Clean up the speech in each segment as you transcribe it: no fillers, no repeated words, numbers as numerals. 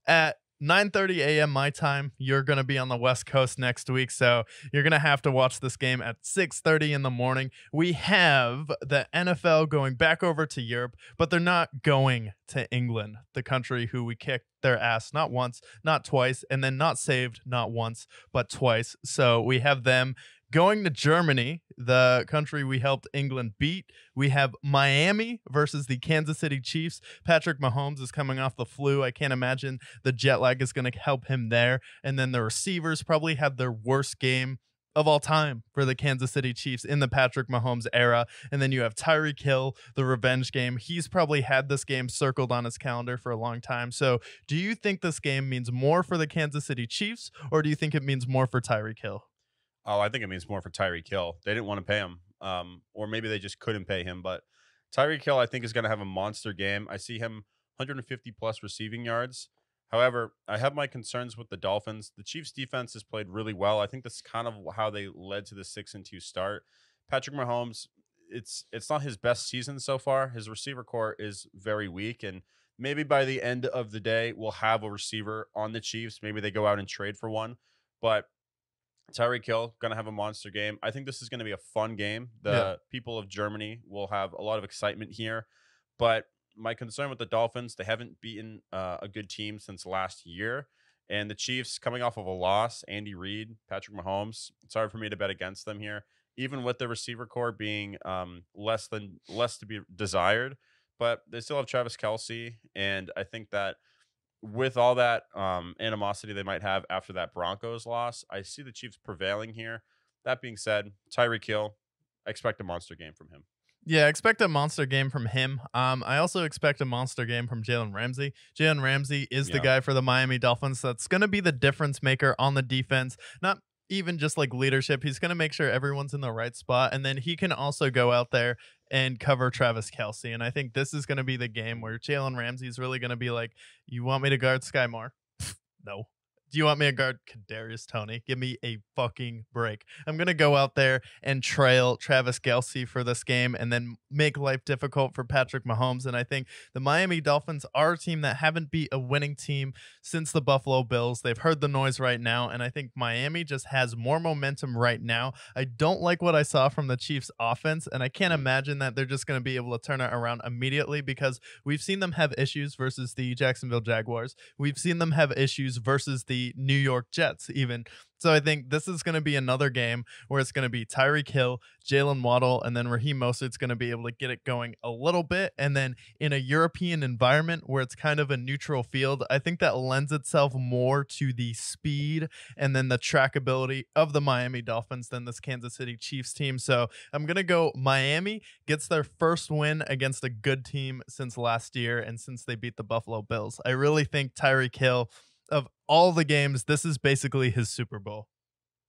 at 9:30 a.m. my time. You're going to be on the West Coast next week, so you're going to have to watch this game at 6:30 in the morning. We have the NFL going back over to Europe, but they're not going to England, the country who we kicked their ass not once, not twice, and then not saved not once, but twice. So we have them going to Germany, the country we helped England beat. We have Miami versus the Kansas City Chiefs. Patrick Mahomes is coming off the flu. I can't imagine the jet lag is going to help him there. And then the receivers probably had their worst game of all time for the Kansas City Chiefs in the Patrick Mahomes era. And then you have Tyreek Hill, the revenge game. He's probably had this game circled on his calendar for a long time. So do you think this game means more for the Kansas City Chiefs, or do you think it means more for Tyreek Hill? Oh, I think it means more for Tyreek Hill. They didn't want to pay him, or maybe they just couldn't pay him. But Tyreek Hill, I think, is going to have a monster game. I see him 150 plus receiving yards. However, I have my concerns with the Dolphins. The Chiefs' defense has played really well. I think that's kind of how they led to the 6-2 start. Patrick Mahomes, it's not his best season so far. His receiver core is very weak, and maybe by the end of the day, we'll have a receiver on the Chiefs. Maybe they go out and trade for one, but Tyreek Hill going to have a monster game. I think this is going to be a fun game. Yeah. The people of Germany will have a lot of excitement here, but my concern with the Dolphins, they haven't beaten a good team since last year, and the Chiefs coming off of a loss, Andy Reid, Patrick Mahomes. It's hard for me to bet against them here, even with the receiver core being less to be desired. But they still have Travis Kelsey, and I think that with all that animosity they might have after that Broncos loss, I see the Chiefs prevailing here. That being said, Tyreek Hill, I expect a monster game from him. Yeah, expect a monster game from him. I also expect a monster game from Jalen Ramsey. Jalen Ramsey is the Yeah. guy for the Miami Dolphins that's going to be the difference maker on the defense. Not even just like leadership. He's going to make sure everyone's in the right spot. And then he can also go out there and cover Travis Kelsey. And I think this is going to be the game where Jalen Ramsey is really going to be like, you want me to guard Sky Moore? No. Do you want me to guard Kadarius Toney? Give me a fucking break. I'm going to go out there and trail Travis Kelce for this game and then make life difficult for Patrick Mahomes. And I think the Miami Dolphins are a team that haven't beat a winning team since the Buffalo Bills. They've heard the noise right now, and I think Miami just has more momentum right now. I don't like what I saw from the Chiefs offense, and I can't imagine that they're just going to be able to turn it around immediately because we've seen them have issues versus the Jacksonville Jaguars. We've seen them have issues versus the New York Jets even. So I think this is going to be another game where it's going to be Tyreek Hill, Jalen Waddle, and then Raheem Mostert's going to be able to get it going a little bit. And then in a European environment where it's kind of a neutral field, I think that lends itself more to the speed and then the trackability of the Miami Dolphins than this Kansas City Chiefs team. So I'm going to go Miami gets their first win against a good team since last year and since they beat the Buffalo Bills. I really think Tyreek Hill, of all the games, this is basically his Super Bowl.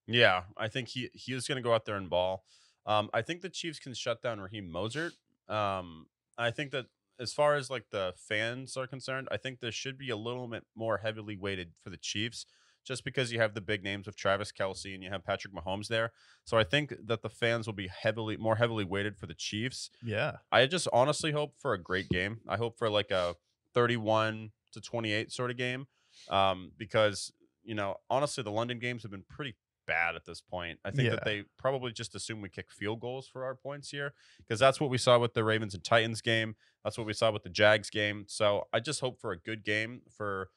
Yeah, I think he is going to go out there and ball. I think the Chiefs can shut down Raheem Mostert. I think that as far as like the fans are concerned, I think there should be a little bit more heavily weighted for the Chiefs, just because you have the big names of Travis Kelsey and you have Patrick Mahomes there. So I think that the fans will be more heavily weighted for the Chiefs. Yeah. I just honestly hope for a great game. I hope for like a 31-28 sort of game, because honestly, the London games have been pretty bad at this point. I think Yeah. that they probably just assume we kick field goals for our points here, because that's what we saw with the Ravens and Titans game. That's what we saw with the Jags game. So I just hope for a good game for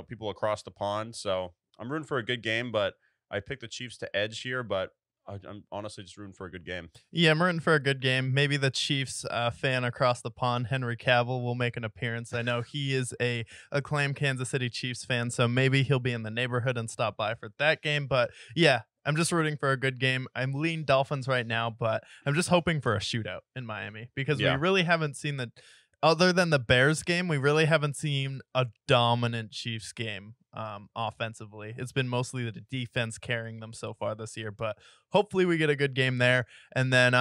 people across the pond. So I'm rooting for a good game, but I picked the Chiefs to edge here, but I'm honestly just rooting for a good game. Yeah, I'm rooting for a good game. Maybe the Chiefs fan across the pond, Henry Cavill, will make an appearance. I know he is a acclaimed Kansas City Chiefs fan, so maybe he'll be in the neighborhood and stop by for that game. But yeah, I'm just rooting for a good game. I'm lean Dolphins right now, but I'm just hoping for a shootout in Miami because we Yeah. really haven't seen other than the Bears game, we really haven't seen a dominant Chiefs game offensively. It's been mostly the defense carrying them so far this year, but hopefully we get a good game there. And then